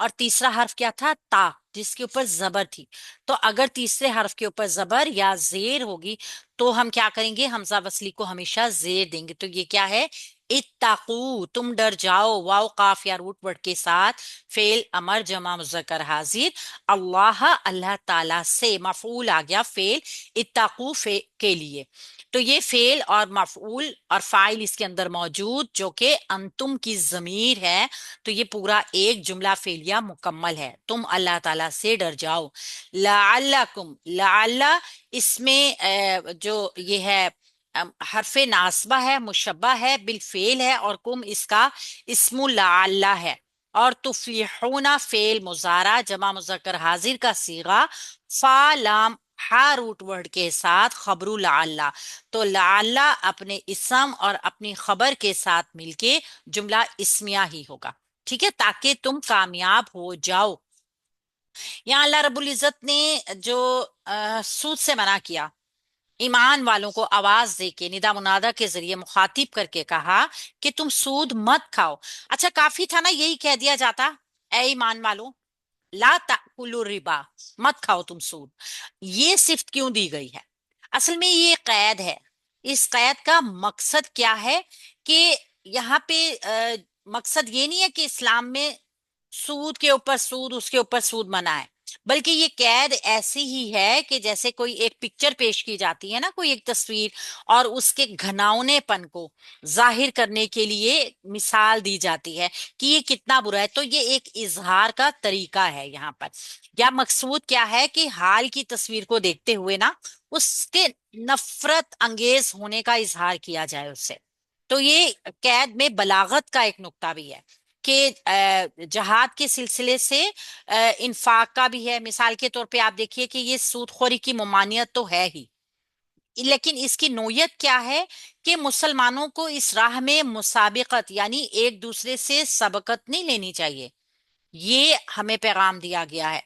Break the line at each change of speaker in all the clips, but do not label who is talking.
اور تیسرا حرف کیا تھا؟ تا، جس کے اوپر زبر تھی. تو اگر تیسرے حرف کے اوپر زبر یا زیر ہوگی تو ہم کیا کریں گے؟ حمزہ وصلی کو ہمیشہ زیر دیں گے. تو یہ کیا ہے؟ اتقو، تم ڈر جاؤ. واو قاف یا روٹ ورڈ کے ساتھ فعل امر جمع مذکر حاضر. اللہ، اللہ تعالی سے. مفعول آ گیا فعل اتقو کے لیے. تو یہ فعل اور مفعول اور فاعل اس کے اندر موجود، جو کہ انتم کی ضمیر ہے. تو یہ پورا ایک جملہ فعلیہ مکمل ہے. تم اللہ تعالی سے ڈر جاؤ. لعلکم، لعل اس میں جو یہ ہے حرف ناصبہ ہے، مشبہ ہے بالفعل ہے، اور کم اس کا اسم لعل ہے. اور تفلحون فعل مضارع جمع مذکر حاضر کا صیغہ. فا لام ہا روٹ ورڈ کے ساتھ خبر لعل. تو لعل اپنے اسم اور اپنی خبر کے ساتھ مل کے جملہ اسمیہ ہی ہوگا. ٹھیک ہے، تاکہ تم کامیاب ہو جاؤ. یہاں اللہ رب العزت نے جو سود سے منع کیا، ایمان والوں کو آواز دے کے ندا منادا کے ذریعے مخاطب کر کے کہا کہ تم سود مت کھاؤ. اچھا کافی تھا نا یہی کہہ دیا جاتا، اے ایمان والوں لا تأکلوا الربا، مت کھاؤ تم سود. یہ صفت کیوں دی گئی ہے؟ اصل میں یہ قید ہے. اس قید کا مقصد کیا ہے؟ کہ یہاں پہ مقصد یہ نہیں ہے کہ اسلام میں سود کے اوپر سود، اس کے اوپر سود منع ہے، بلکہ یہ قید ایسی ہی ہے کہ جیسے کوئی ایک پکچر پیش کی جاتی ہے نا، کوئی ایک تصویر، اور اس کے گھناؤنے پن کو ظاہر کرنے کے لیے مثال دی جاتی ہے کہ یہ کتنا برا ہے. تو یہ ایک اظہار کا طریقہ ہے یہاں پر. یا مقصود کیا ہے کہ حال کی تصویر کو دیکھتے ہوئے نا اس کے نفرت انگیز ہونے کا اظہار کیا جائے اس سے. تو یہ قید میں بلاغت کا ایک نقطہ بھی ہے کہ جہاد کے سلسلے سے انفاق کا بھی ہے. مثال کے طور پہ آپ دیکھیے کہ یہ سود خوری کی ممانعت تو ہے ہی، لیکن اس کی نوعیت کیا ہے کہ مسلمانوں کو اس راہ میں مسابقت یعنی ایک دوسرے سے سبقت نہیں لینی چاہیے. یہ ہمیں پیغام دیا گیا ہے.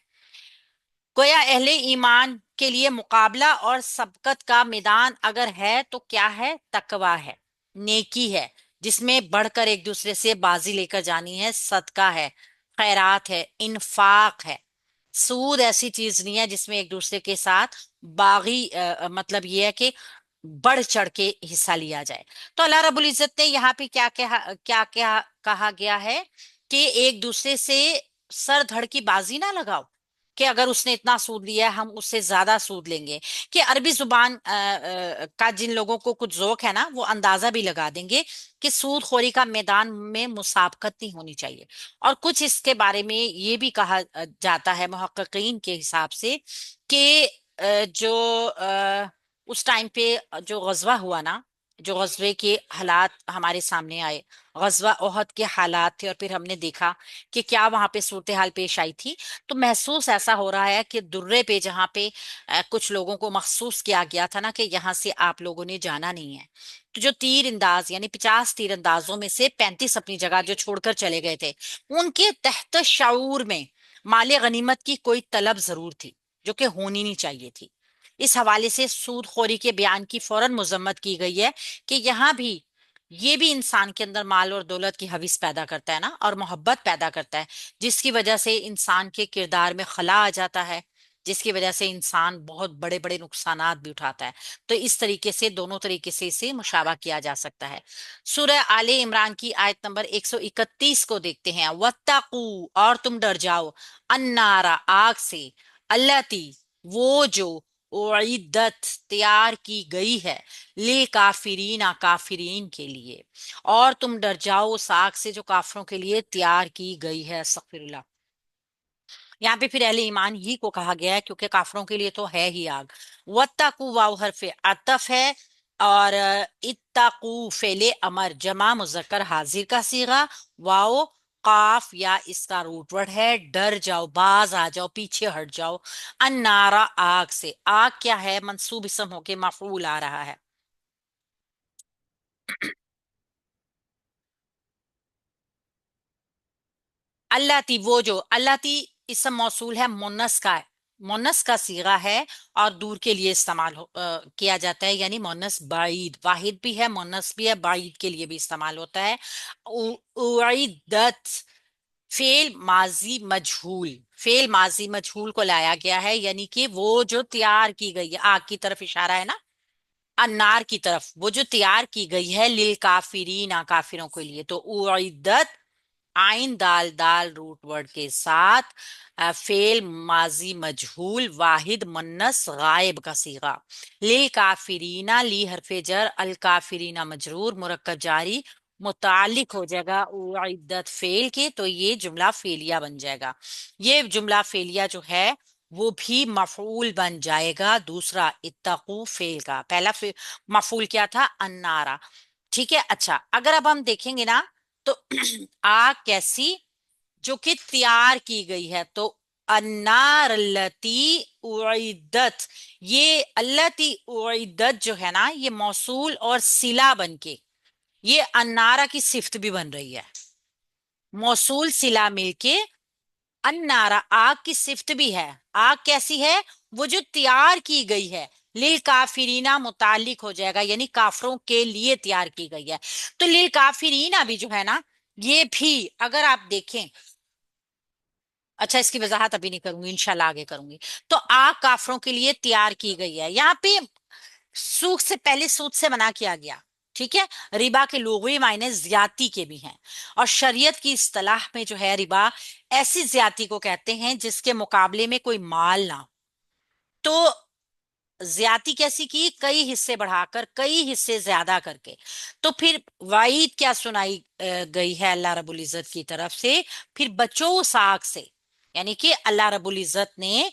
گویا اہل ایمان کے لیے مقابلہ اور سبقت کا میدان اگر ہے تو کیا ہے؟ تقوی ہے، نیکی ہے، جس میں بڑھ کر ایک دوسرے سے بازی لے کر جانی ہے. صدقہ ہے، خیرات ہے، انفاق ہے. سود ایسی چیز نہیں ہے جس میں ایک دوسرے کے ساتھ باغی مطلب یہ ہے کہ بڑھ چڑھ کے حصہ لیا جائے. تو اللہ رب العزت نے یہاں پہ کیا کہا گیا ہے کہ ایک دوسرے سے سر دھڑ کی بازی نہ لگاؤ کہ اگر اس نے اتنا سود لیا ہے ہم اس سے زیادہ سود لیں گے. کہ عربی زبان کا جن لوگوں کو کچھ ذوق ہے نا وہ اندازہ بھی لگا دیں گے کہ سود خوری کا میدان میں مسابقت نہیں ہونی چاہیے. اور کچھ اس کے بارے میں یہ بھی کہا جاتا ہے محققین کے حساب سے کہ جو اس ٹائم پہ جو غزوہ ہوا نا، جو غزوے کے حالات ہمارے سامنے آئے، غزوہ احد کے حالات تھے، اور پھر ہم نے دیکھا کہ کیا وہاں پہ صورتحال پیش آئی تھی. تو محسوس ایسا ہو رہا ہے کہ درے پہ جہاں پہ کچھ لوگوں کو مخصوص کیا گیا تھا نا کہ یہاں سے آپ لوگوں نے جانا نہیں ہے، تو جو تیر انداز یعنی 50 تیر اندازوں میں سے 35 اپنی جگہ جو چھوڑ کر چلے گئے تھے، ان کے تحت شعور میں مال غنیمت کی کوئی طلب ضرور تھی جو کہ ہونی نہیں چاہیے تھی. اس حوالے سے سود خوری کے بیان کی فوراً مذمت کی گئی ہے کہ یہاں بھی یہ بھی انسان کے اندر مال اور دولت کی حوث پیدا کرتا ہے نا، اور محبت پیدا کرتا ہے، جس کی وجہ سے انسان کے کردار میں خلا آ جاتا ہے، جس کی وجہ سے انسان بہت بڑے بڑے نقصانات بھی اٹھاتا ہے. تو اس طریقے سے دونوں طریقے سے اسے مشابہ کیا جا سکتا ہے. سورہ آل عمران کی آیت نمبر 131 کو دیکھتے ہیں. وَاتَّقُوا، اور تم ڈر جاؤ، النَّارَ، آگ سے، الَّتِی، وہ جو، اعدت، تیار کی گئی ہے، للکافرین، کافرین کے لیے. اور تم ڈر جاؤ اس آگ سے جو کافروں کے لیے تیار کی گئی ہے. استغفر اللہ. یہاں پہ پھر اہل ایمان ہی کو کہا گیا ہے کیونکہ کافروں کے لیے تو ہے ہی آگ. وَاتَّقُوا، واو حرف عطف ہے، اور اتقوا فعل امر جمع مذکر حاضر کا صیغہ. واو قاف یا اس کا روٹ ورڈ ہے. ڈر جاؤ، باز آ جاؤ، پیچھے ہٹ جاؤ. النارا، آگ سے. آگ کیا ہے؟ منصوب اسم ہو کے مفعول آ رہا ہے. اللہ تی، وہ جو، اللہ تی اسم موصول ہے، مونس کا ہے، مونس کا صیغہ ہے، اور دور کے لیے استعمال کیا جاتا ہے، یعنی مونس بعید. واحد بھی ہے، مونس بھی ہے، بعید کے لیے بھی استعمال ہوتا ہے. اعدت فعل ماضی مجہول، فعل ماضی مجہول کو لایا گیا ہے، یعنی کہ وہ جو تیار کی گئی ہے، آگ کی طرف اشارہ ہے نا، انار کی طرف، وہ جو تیار کی گئی ہے، للکافرین کافروں کے لیے، تو اعدت آئن دال دال روٹ ورڈ کے ساتھ فعل ماضی مجہول واحد منس غائب کا صیغہ، للکافرین، لی حرف جر، الکافرین مجرور، مرکب جاری متعلق ہو جائے گا اعدت فعل کے، تو یہ جملہ فعلیہ بن جائے گا۔ یہ جملہ فعلیہ جو ہے وہ بھی مفعول بن جائے گا دوسرا اتقو فعل کا، پہلا مفعول کیا تھا؟ انارا، ٹھیک ہے۔ اچھا اگر اب ہم دیکھیں گے نا تو آگ کیسی؟ جو کہ تیار کی گئی ہے، تو النار التی اعدت، یہ التی اعدت جو ہے نا یہ موصول اور صلہ بن کے یہ انارا کی صفت بھی بن رہی ہے، موصول صلہ مل کے انارا آگ کی صفت بھی ہے۔ آگ کیسی ہے؟ وہ جو تیار کی گئی ہے، للکافرینہ متعلق ہو جائے گا، یعنی کافروں کے لیے تیار کی گئی ہے، تو للکافرینہ بھی جو ہے نا یہ بھی اگر آپ دیکھیں، اچھا اس کی وضاحت ابھی نہیں کروں گی، انشاءاللہ آگے کروں گی۔ تو آگ کافروں کے لیے تیار کی گئی ہے، یہاں پہ سوکھ سے پہلے سود سے منع کیا گیا، ٹھیک ہے۔ ربا کے لغوی معنی زیادتی کے بھی ہیں، اور شریعت کی اصطلاح میں جو ہے ربا ایسی زیادتی کو کہتے ہیں جس کے مقابلے میں کوئی مال نہ ہو۔ تو زیادتی کیسی کی؟ کئی حصے بڑھا کر، کئی حصے زیادہ کر کے۔ تو پھر وعید کیا سنائی گئی ہے اللہ رب العزت کی طرف سے؟ پھر بچو اس آگ سے، یعنی کہ اللہ رب العزت نے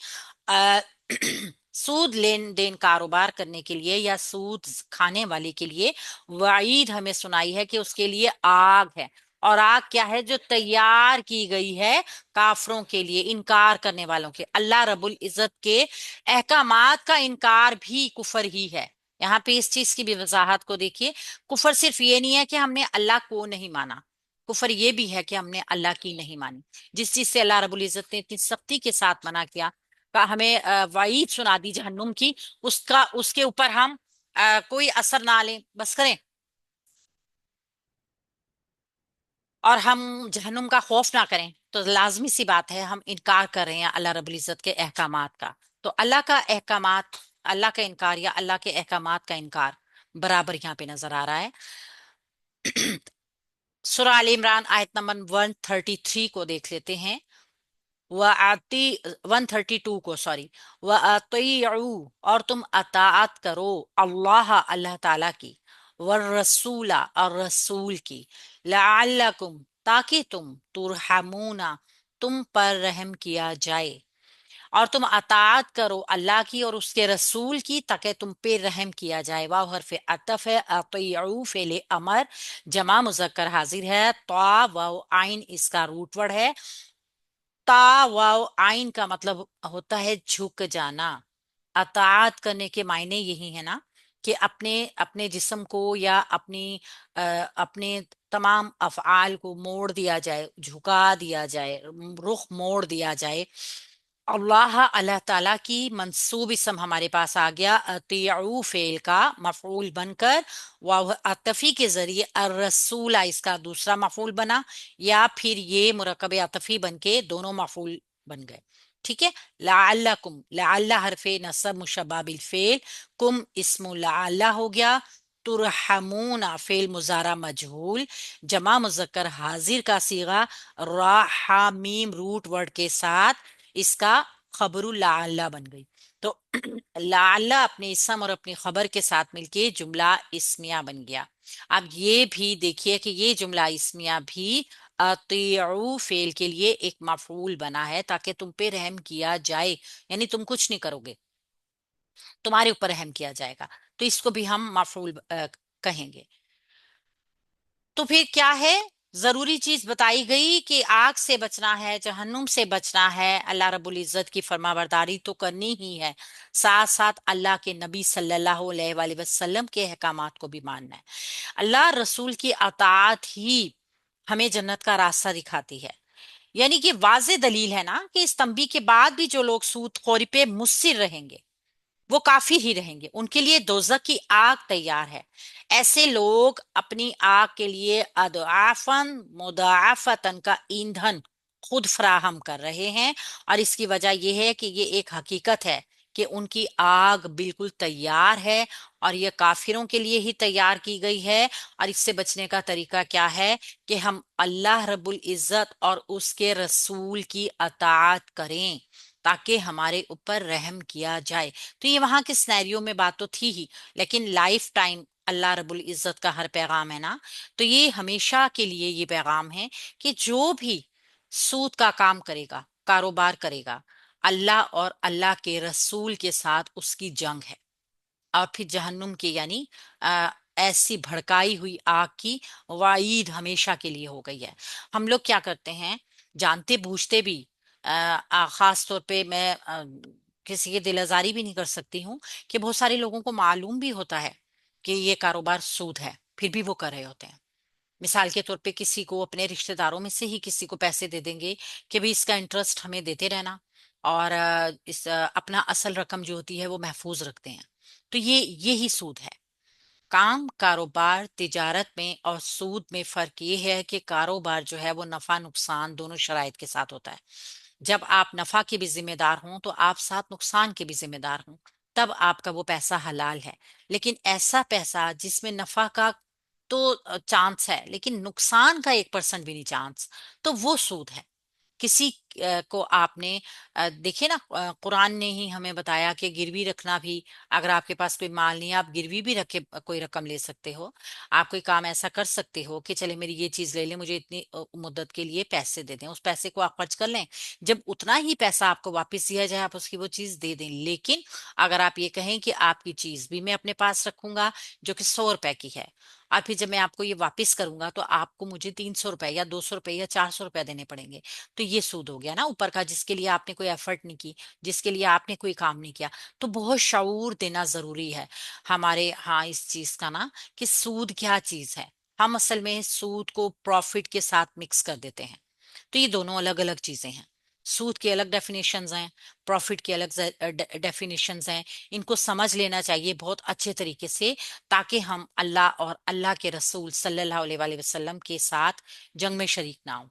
آ، سود لین دین کاروبار کرنے کے لیے یا سود کھانے والے کے لیے وعید ہمیں سنائی ہے کہ اس کے لیے آگ ہے، اور آگ کیا ہے؟ جو تیار کی گئی ہے کافروں کے لیے، انکار کرنے والوں کے، اللہ رب العزت کے احکامات کا انکار بھی کفر ہی ہے۔ یہاں پہ اس چیز کی بھی وضاحت کو دیکھیے، کفر صرف یہ نہیں ہے کہ ہم نے اللہ کو نہیں مانا، کفر یہ بھی ہے کہ ہم نے اللہ کی نہیں مانی، جس چیز سے اللہ رب العزت نے اتنی سختی کے ساتھ منع کیا، ہمیں وعید سنا دی جہنم کی، اس کے اوپر ہم کوئی اثر نہ لیں، بس کریں، اور ہم جہنم کا خوف نہ کریں، تو لازمی سی بات ہے ہم انکار کر رہے ہیں اللہ رب العزت کے احکامات کا۔ تو اللہ کا احکامات، اللہ کا انکار یا اللہ کے احکامات کا انکار برابر یہاں پہ نظر آ رہا ہے۔ سورہ آل عمران آیت نمبر 133 کو دیکھ لیتے ہیں، وَآتی 132 کو، سوری، وَأَطِيعُوا، اور تم اطاعت کرو اللہ، اللہ تعالی کی، والرسول، اور رسول کی، لعلکم، تاکہ تم، ترحمون، تم پر رحم کیا جائے، اور تم اطاعت کرو اللہ کی اور اس کے رسول کی تاکہ تم پہ رحم کیا جائے۔ واو حرف عطف ہے، اطیعوا فعل امر جمع مذکر حاضر ہے، طا واو عین اس کا روٹ ورڈ ہے، تا واو آئین کا مطلب ہوتا ہے جھک جانا۔ اطاعت کرنے کے معنی یہی ہے نا کہ اپنے اپنے جسم کو یا اپنے تمام افعال کو موڑ دیا جائے، جھکا دیا جائے، رخ موڑ دیا جائے اللہ، اللہ تعالیٰ کی۔ منصوب اسم ہمارے پاس آ گیا اطیعوا فعل کا مفعول بن کر، واو عطفی کے ذریعے الرسول اس کا دوسرا مفعول بنا، یا پھر یہ مرکب عطفی بن کے دونوں مفعول بن گئے، ٹھیک ہے۔ لعلکم، لعل حرف نصب مشبہ بالفعل، کم اسم لعل ہو گیا، ترحمون فعل مضارع مجہول جمع مذکر حاضر کا صیغہ، را ہا میم روٹ ورڈ کے ساتھ اس کا خبر لعل بن گئی۔ تو لعل اپنے اسم اور اپنی خبر کے ساتھ مل کے جملہ اسمیہ بن گیا۔ اب یہ بھی دیکھیے کہ یہ جملہ اسمیہ بھی اطیعوا فعل کے لیے ایک مفعول بنا ہے تاکہ تم پہ رحم کیا جائے، یعنی تم کچھ نہیں کرو گے، تمہارے اوپر رحم کیا جائے گا، تو اس کو بھی ہم مفعول کہیں گے۔ تو پھر کیا ہے؟ ضروری چیز بتائی گئی کہ آگ سے بچنا ہے، جہنم سے بچنا ہے، اللہ رب العزت کی فرما برداری تو کرنی ہی ہے، ساتھ ساتھ اللہ کے نبی صلی اللہ علیہ وآلہ وسلم کے احکامات کو بھی ماننا ہے۔ اللہ رسول کی اطاعت ہی ہمیں جنت کا راستہ دکھاتی ہے، یعنی کہ واضح دلیل ہے نا کہ اس تنبیہ کے بعد بھی جو لوگ سود خوری پہ مصر رہیں گے وہ کافی ہی رہیں گے، ان کے لیے دوزخ کی آگ تیار ہے۔ ایسے لوگ اپنی آگ کے لیے اضعافاً مضاعفتاً کا ایندھن خود فراہم کر رہے ہیں، اور اس کی وجہ یہ ہے کہ یہ ایک حقیقت ہے کہ ان کی آگ بالکل تیار ہے، اور یہ کافروں کے لیے ہی تیار کی گئی ہے۔ اور اس سے بچنے کا طریقہ کیا ہے کہ ہم اللہ رب العزت اور اس کے رسول کی اطاعت کریں تاکہ ہمارے اوپر رحم کیا جائے۔ تو یہ وہاں کے سینیریو میں بات تو تھی ہی، لیکن لائف ٹائم اللہ رب العزت کا ہر پیغام ہے نا، تو یہ ہمیشہ کے لیے یہ پیغام ہے کہ جو بھی سود کا کام کرے گا، کاروبار کرے گا، اللہ اور اللہ کے رسول کے ساتھ اس کی جنگ ہے، اور پھر جہنم کی یعنی ایسی بھڑکائی ہوئی آگ کی وعید ہمیشہ کے لیے ہو گئی ہے۔ ہم لوگ کیا کرتے ہیں، جانتے بوجھتے بھی، خاص طور پہ میں کسی کی دل آزاری بھی نہیں کر سکتی ہوں کہ بہت سارے لوگوں کو معلوم بھی ہوتا ہے کہ یہ کاروبار سود ہے، پھر بھی وہ کر رہے ہوتے ہیں۔ مثال کے طور پہ کسی کو، اپنے رشتہ داروں میں سے ہی کسی کو پیسے دے دیں گے کہ بھی اس کا انٹرسٹ ہمیں دیتے رہنا، اور اپنا اصل رقم جو ہوتی ہے وہ محفوظ رکھتے ہیں۔ تو یہی سود ہے۔ کام، کاروبار، تجارت میں اور سود میں فرق یہ ہے کہ کاروبار جو ہے وہ نفع نقصان دونوں شرائط کے ساتھ ہوتا ہے۔ جب آپ نفع کے بھی ذمہ دار ہوں تو آپ ساتھ نقصان کے بھی ذمہ دار ہوں، تب آپ کا وہ پیسہ حلال ہے۔ لیکن ایسا پیسہ جس میں نفع کا تو چانس ہے لیکن نقصان کا 1% بھی نہیں چانس، تو وہ سود ہے۔ کسی کو آپ نے دیکھیے نا، قرآن نے ہی ہمیں بتایا کہ گروی رکھنا بھی، اگر آپ کے پاس کوئی مال نہیں ہے آپ گروی بھی رکھ کے کوئی رقم لے سکتے ہو۔ آپ کوئی کام ایسا کر سکتے ہو کہ چلے میری یہ چیز لے لیں، مجھے اتنی مدت کے لیے پیسے دے دیں، اس پیسے کو آپ خرچ کر لیں، جب اتنا ہی پیسہ آپ کو واپس دیا جائے آپ اس کی وہ چیز دے دیں۔ لیکن اگر آپ یہ کہیں کہ آپ کی چیز بھی میں اپنے پاس رکھوں گا جو کہ 100 روپے کی ہے، اور پھر جب میں آپ کو یہ واپس کروں گا تو آپ کو مجھے 300 روپے یا 200 روپے یا 400 روپے دینے پڑیں گے، تو یہ سود ہو گیا نا اوپر کا، جس کے لیے آپ نے کوئی ایفرٹ نہیں کی، جس کے لیے آپ نے کوئی کام نہیں کیا۔ تو بہت شعور دینا ضروری ہے ہمارے ہاں اس چیز کا نا، کہ سود کیا چیز ہے۔ ہم اصل میں سود کو پروفٹ کے ساتھ مکس کر دیتے ہیں، تو یہ دونوں الگ الگ چیزیں ہیں۔ سود کی الگ ڈیفینیشنز ہیں، پروفٹ کی الگ ڈیفینیشنز ہیں۔ ان کو سمجھ لینا چاہیے بہت اچھے طریقے سے، تاکہ ہم اللہ اور اللہ کے رسول صلی اللہ علیہ وآلہ وسلم کے ساتھ جنگ میں شریک نہ ہوں۔